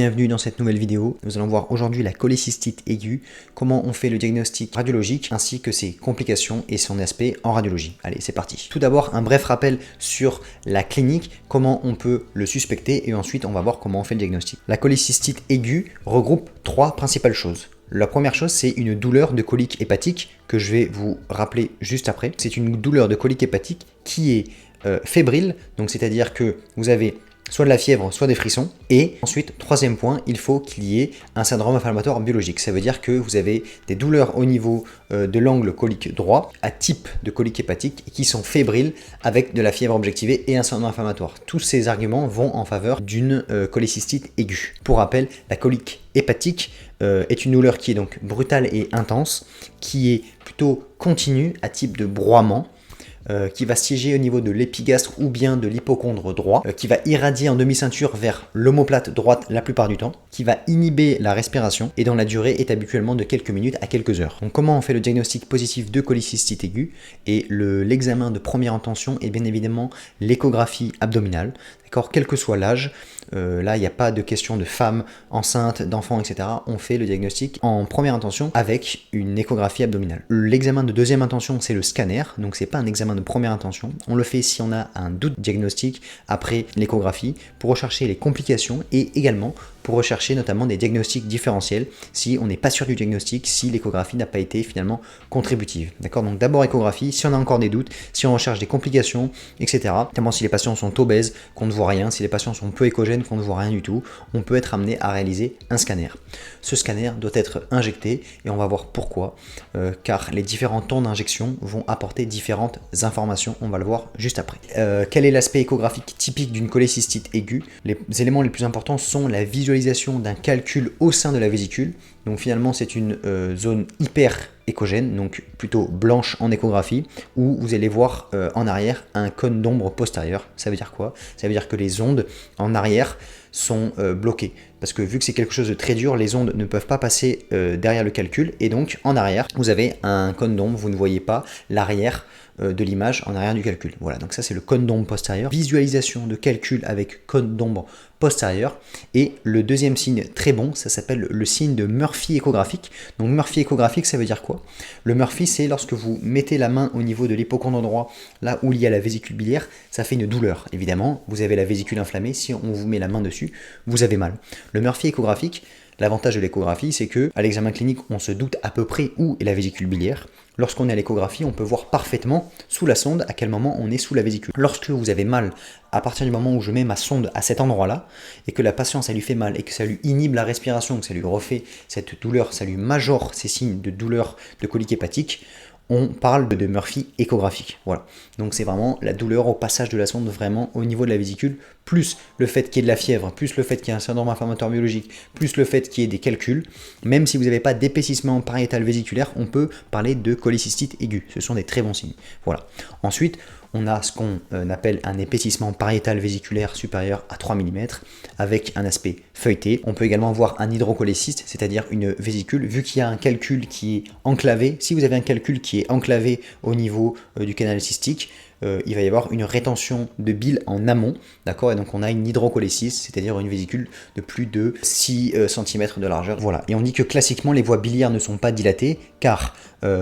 Bienvenue dans cette nouvelle vidéo. Nous allons voir aujourd'hui la cholécystite aiguë, comment on fait le diagnostic radiologique ainsi que ses complications et son aspect en radiologie. Allez, c'est parti. Tout d'abord, un bref rappel sur la clinique, comment on peut le suspecter et ensuite on va voir comment on fait le diagnostic. La cholécystite aiguë regroupe trois principales choses. La première chose, c'est une douleur de colique hépatique que je vais vous rappeler juste après. C'est une douleur de colique hépatique qui est fébrile, donc c'est-à-dire que vous avez soit de la fièvre, soit des frissons. Et ensuite, troisième point, il faut qu'il y ait un syndrome inflammatoire biologique. Ça veut dire que vous avez des douleurs au niveau de l'angle colique droit, à type de colique hépatique, qui sont fébriles avec de la fièvre objectivée et un syndrome inflammatoire. Tous ces arguments vont en faveur d'une cholécystite aiguë. Pour rappel, la colique hépatique est une douleur qui est donc brutale et intense, qui est plutôt continue, à type de broiement, qui va siéger au niveau de l'épigastre ou bien de l'hypochondre droit, qui va irradier en demi-ceinture vers l'omoplate droite la plupart du temps, qui va inhiber la respiration et dont la durée est habituellement de quelques minutes à quelques heures. Donc comment on fait le diagnostic positif de cholécystite aiguë? Et l'examen de première intention est bien évidemment l'échographie abdominale. D'accord, quel que soit l'âge, là il n'y a pas de question de femme enceinte, d'enfant, etc. On fait le diagnostic en première intention avec une échographie abdominale. L'examen de deuxième intention, c'est le scanner, donc c'est pas un examen de première intention. On le fait si on a un doute diagnostique après l'échographie pour rechercher les complications et également pour rechercher notamment des diagnostics différentiels si on n'est pas sûr du diagnostic, si l'échographie n'a pas été finalement contributive. D'accord, donc d'abord échographie, si on a encore des doutes, si on recherche des complications, etc. Notamment si les patients sont obèses, qu'on ne voit rien, si les patients sont peu échogènes, qu'on ne voit rien du tout, on peut être amené à réaliser un scanner. Ce scanner doit être injecté et on va voir pourquoi, car les différents temps d'injection vont apporter différentes informations, on va le voir juste après. Quel est l'aspect échographique typique d'une cholécystite aiguë? Les éléments les plus importants sont la visualisation d'un calcul au sein de la vésicule. Donc finalement c'est une zone hyper échogène, donc plutôt blanche en échographie, où vous allez voir en arrière un cône d'ombre postérieur. Ça veut dire quoi? Ça veut dire que les ondes en arrière sont bloquées. Parce que vu que c'est quelque chose de très dur, les ondes ne peuvent pas passer derrière le calcul, et donc en arrière, vous avez un cône d'ombre, vous ne voyez pas l'arrière de l'image en arrière du calcul. Voilà, donc ça c'est le cône d'ombre postérieur. Visualisation de calcul avec cône d'ombre postérieur. Et le deuxième signe très bon, ça s'appelle le signe de Murphy échographique. Donc Murphy échographique, ça veut dire quoi? Le Murphy, c'est lorsque vous mettez la main au niveau de l'hypochondre droit, là où il y a la vésicule biliaire, ça fait une douleur. Évidemment, vous avez la vésicule inflammée, si on vous met la main dessus, vous avez mal. Le Murphy échographique, l'avantage de l'échographie, c'est que à l'examen clinique, on se doute à peu près où est la vésicule biliaire. Lorsqu'on est à l'échographie, on peut voir parfaitement sous la sonde à quel moment on est sous la vésicule. Lorsque vous avez mal, à partir du moment où je mets ma sonde à cet endroit-là, et que la patiente, ça lui fait mal, et que ça lui inhibe la respiration, que ça lui refait cette douleur, ça lui majore ces signes de douleur de colique hépatique, on parle de Murphy échographique. Voilà. Donc c'est vraiment la douleur au passage de la sonde vraiment au niveau de la vésicule, plus le fait qu'il y ait de la fièvre, plus le fait qu'il y ait un syndrome inflammatoire biologique, plus le fait qu'il y ait des calculs. Même si vous n'avez pas d'épaississement pariétal vésiculaire, on peut parler de cholécystite aiguë. Ce sont des très bons signes. Voilà. Ensuite, on a ce qu'on appelle un épaississement pariétal vésiculaire supérieur à 3 mm avec un aspect feuilleté. On peut également voir un hydrocholécyste, c'est-à-dire une vésicule, vu qu'il y a un calcul qui est enclavé. Si vous avez un calcul qui est enclavé au niveau du canal cystique, il va y avoir une rétention de bile en amont, d'accord, et donc on a une hydrocholécyste, c'est-à-dire une vésicule de plus de 6 cm de largeur. Voilà, et on dit que classiquement les voies biliaires ne sont pas dilatées, car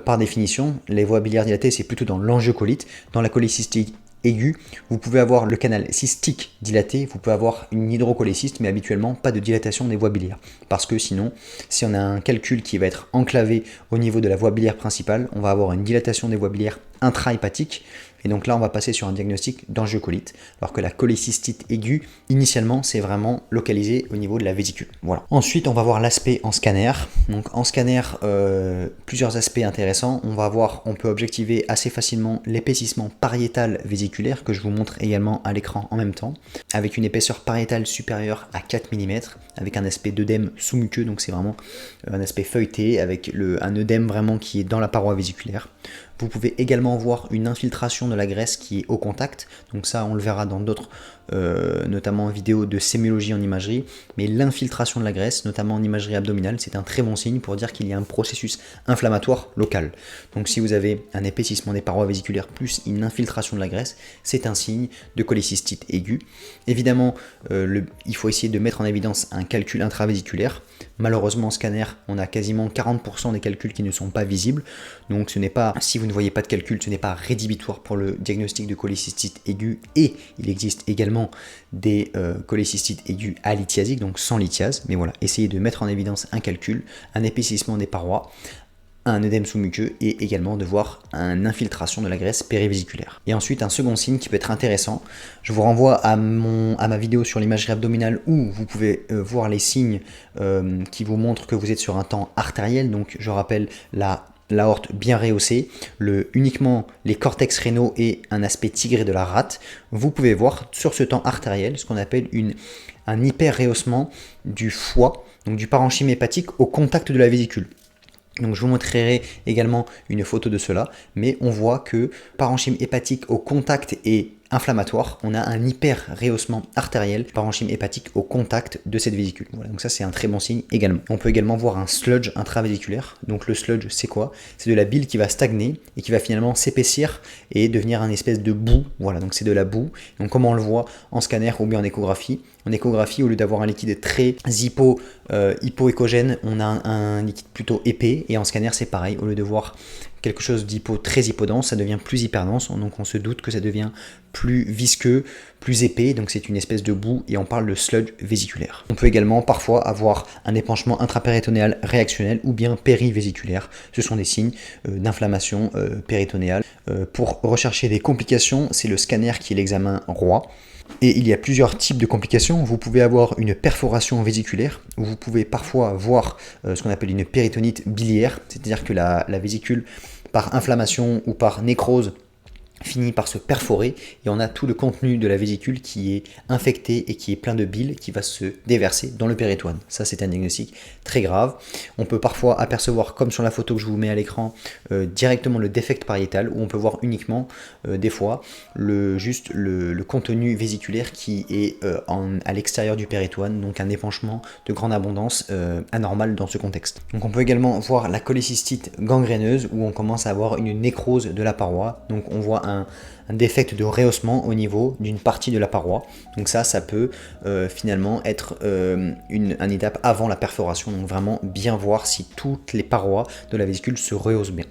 par définition, les voies biliaires dilatées c'est plutôt dans l'angiocolite. Dans la cholécystite aiguë, vous pouvez avoir le canal cystique dilaté, vous pouvez avoir une hydrocholécyste, mais habituellement pas de dilatation des voies biliaires. Parce que sinon, si on a un calcul qui va être enclavé au niveau de la voie biliaire principale, on va avoir une dilatation des voies biliaires intra-hépatique. Et donc là, on va passer sur un diagnostic d'angiocolite, alors que la cholécystite aiguë, initialement, c'est vraiment localisé au niveau de la vésicule. Voilà. Ensuite, on va voir l'aspect en scanner. Donc en scanner, plusieurs aspects intéressants. On peut objectiver assez facilement l'épaississement pariétal vésiculaire, que je vous montre également à l'écran en même temps, avec une épaisseur pariétale supérieure à 4 mm, avec un aspect d'œdème sous-muqueux, donc c'est vraiment un aspect feuilleté, avec un œdème vraiment qui est dans la paroi vésiculaire. Vous pouvez également voir une infiltration de la graisse qui est au contact, donc ça on le verra dans d'autres notamment vidéo de sémiologie en imagerie, mais l'infiltration de la graisse, notamment en imagerie abdominale, c'est un très bon signe pour dire qu'il y a un processus inflammatoire local. Donc si vous avez un épaississement des parois vésiculaires plus une infiltration de la graisse, c'est un signe de cholécystite aiguë. Évidemment, il faut essayer de mettre en évidence un calcul intravésiculaire. Malheureusement, en scanner, on a quasiment 40% des calculs qui ne sont pas visibles. Donc ce n'est pas, si vous ne voyez pas de calcul, ce n'est pas rédhibitoire pour le diagnostic de cholécystite aiguë. Et il existe également des cholécystites aiguës alithiasiques, donc sans lithiase. Mais voilà, essayez de mettre en évidence un calcul, un épaississement des parois, un œdème sous-muqueux et également de voir une infiltration de la graisse périvésiculaire. Et ensuite, un second signe qui peut être intéressant, je vous renvoie à ma vidéo sur l'imagerie abdominale où vous pouvez voir les signes qui vous montrent que vous êtes sur un temps artériel. Donc je rappelle l'aorte bien rehaussée, uniquement les cortex rénaux et un aspect tigré de la rate. Vous pouvez voir sur ce temps artériel ce qu'on appelle un hyper-rehaussement du foie, donc du parenchyme hépatique au contact de la vésicule. Donc je vous montrerai également une photo de cela, mais on voit que parenchyme hépatique au contact et inflammatoire, on a un hyper rehaussement artériel, parenchyme hépatique au contact de cette vésicule. Voilà, donc ça c'est un très bon signe également. On peut également voir un sludge intravésiculaire. Donc le sludge c'est quoi? C'est de la bile qui va stagner et qui va finalement s'épaissir et devenir un espèce de boue. Voilà, donc c'est de la boue. Donc comment on le voit en scanner ou bien en échographie? En échographie, au lieu d'avoir un liquide très hypoéchogène, on a un liquide plutôt épais. Et en scanner, c'est pareil. Au lieu de voir quelque chose très hypodense, ça devient plus hyperdense. Donc on se doute que ça devient plus visqueux, plus épais. Donc c'est une espèce de boue et on parle de sludge vésiculaire. On peut également parfois avoir un épanchement intrapéritonéal réactionnel ou bien périvésiculaire. Ce sont des signes d'inflammation péritonéale. Pour rechercher des complications, c'est le scanner qui est l'examen roi. Et il y a plusieurs types de complications. Vous pouvez avoir une perforation vésiculaire, où vous pouvez parfois voir ce qu'on appelle une péritonite biliaire, c'est-à-dire que la vésicule, par inflammation ou par nécrose, finit par se perforer et on a tout le contenu de la vésicule qui est infecté et qui est plein de bile qui va se déverser dans le péritoine. Ça c'est un diagnostic très grave. On peut parfois apercevoir, comme sur la photo que je vous mets à l'écran, directement le défect pariétal où on peut voir uniquement des fois juste le contenu vésiculaire qui est à l'extérieur du péritoine, donc un épanchement de grande abondance anormal dans ce contexte. Donc on peut également voir la cholécystite gangréneuse où on commence à avoir une nécrose de la paroi, donc on voit un défect de rehaussement au niveau d'une partie de la paroi. Donc ça peut finalement être une étape avant la perforation. Donc vraiment bien voir si toutes les parois de la vésicule se rehaussent bien.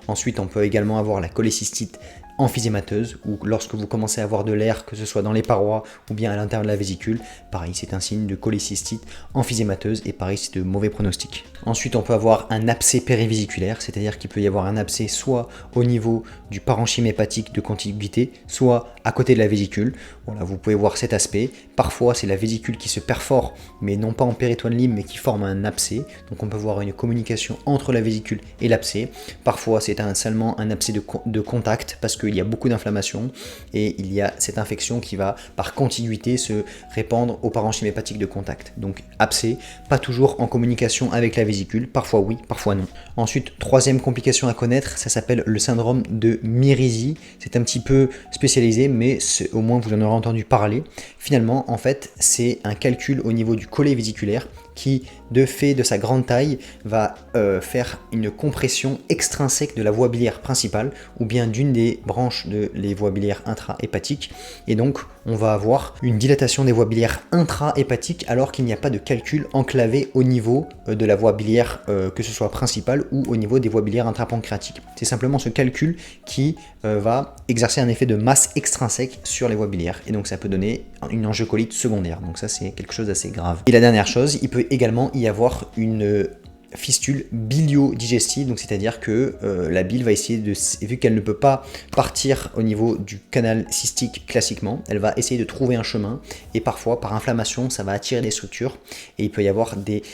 Ensuite, on peut également avoir la cholécystite emphysémateuse, ou lorsque vous commencez à avoir de l'air, que ce soit dans les parois ou bien à l'intérieur de la vésicule, pareil, c'est un signe de cholécystite emphysémateuse et pareil, c'est de mauvais pronostic. Ensuite, on peut avoir un abcès périvésiculaire, c'est-à-dire qu'il peut y avoir un abcès soit au niveau du parenchyme hépatique de contiguïté, soit à côté de la vésicule. Voilà, vous pouvez voir cet aspect. Parfois, c'est la vésicule qui se perfore, mais non pas en péritoine libre, mais qui forme un abcès. Donc on peut voir une communication entre la vésicule et l'abcès. Parfois, c'est seulement un abcès de contact, parce qu'il y a beaucoup d'inflammation, et il y a cette infection qui va, par contiguïté, se répandre au parenchyme hépatique de contact. Donc abcès, pas toujours en communication avec la vésicule, parfois oui, parfois non. Ensuite, troisième complication à connaître, ça s'appelle le syndrome de Mirizi. C'est un petit peu spécialisé, mais au moins vous en aurez entendu parler. Finalement, en fait, c'est un calcul au niveau du collet vésiculaire qui, de fait de sa grande taille, va faire une compression extrinsèque de la voie biliaire principale ou bien d'une des branches de les voies biliaires intra-hépatiques. Et donc, on va avoir une dilatation des voies biliaires intra-hépatiques alors qu'il n'y a pas de calcul enclavé au niveau de la voie biliaire, que ce soit principale ou au niveau des voies biliaires intrapancréatiques. C'est simplement ce calcul qui va exercer un effet de masse extrinsèque sur les voies biliaires. Et donc, ça peut donner une angiocolite secondaire. Donc ça, c'est quelque chose d'assez grave. Et la dernière chose, il peut également y avoir une fistule bilio-digestive, donc c'est-à-dire que la bile va essayer vu qu'elle ne peut pas partir au niveau du canal cystique classiquement, elle va essayer de trouver un chemin, et parfois par inflammation ça va attirer des structures, et il peut y avoir des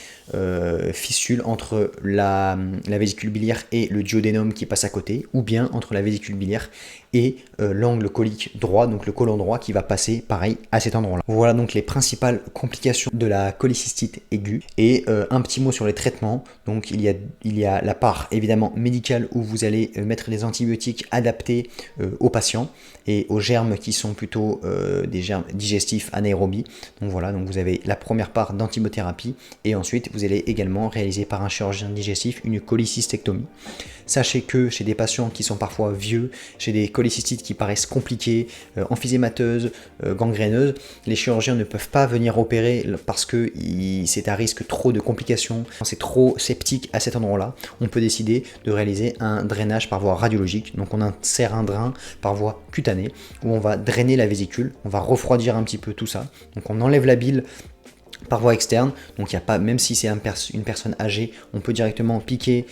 fistules entre la vésicule biliaire et le duodénum qui passe à côté, ou bien entre la vésicule biliaire et l'angle colique droit, donc le côlon droit qui va passer pareil à cet endroit-là. Voilà donc les principales complications de la cholécystite aiguë. Et un petit mot sur les traitements. Donc il y a la part évidemment médicale où vous allez mettre des antibiotiques adaptés aux patients et aux germes qui sont plutôt des germes digestifs anaérobies. Donc voilà, donc vous avez la première part d'antibiothérapie et ensuite vous allez également réaliser par un chirurgien digestif une cholécystectomie. Sachez que chez des patients qui sont parfois vieux, chez des cholécystites qui paraissent compliquées, emphysémateuses, gangréneuses, les chirurgiens ne peuvent pas venir opérer parce que c'est à risque trop de complications, c'est trop septique à cet endroit-là. On peut décider de réaliser un drainage par voie radiologique. Donc on insère un drain par voie cutanée où on va drainer la vésicule, on va refroidir un petit peu tout ça. Donc on enlève la bile par voie externe, donc il n'y a pas, même si c'est une personne âgée, on peut directement piquer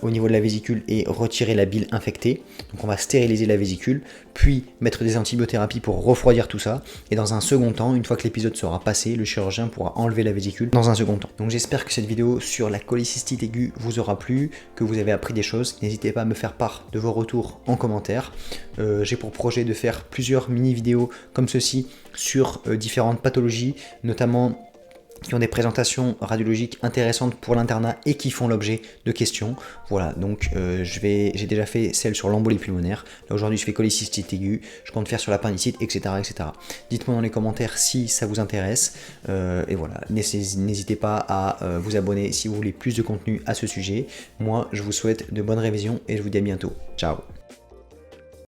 au niveau de la vésicule et retirer la bile infectée. Donc on va stériliser la vésicule, puis mettre des antibiothérapies pour refroidir tout ça, et dans un second temps, une fois que l'épisode sera passé, le chirurgien pourra enlever la vésicule dans un second temps. Donc j'espère que cette vidéo sur la cholécystite aiguë vous aura plu, que vous avez appris des choses. N'hésitez pas à me faire part de vos retours en commentaire. J'ai pour projet de faire plusieurs mini-vidéos comme ceci sur différentes pathologies, notamment qui ont des présentations radiologiques intéressantes pour l'internat et qui font l'objet de questions. Voilà, donc j'ai déjà fait celle sur l'embolie pulmonaire. Là aujourd'hui je fais cholécystite aiguë, je compte faire sur l'appendicite, etc. etc. Dites-moi dans les commentaires si ça vous intéresse. Et voilà, n'hésitez pas à vous abonner si vous voulez plus de contenu à ce sujet. Moi je vous souhaite de bonnes révisions et je vous dis à bientôt. Ciao.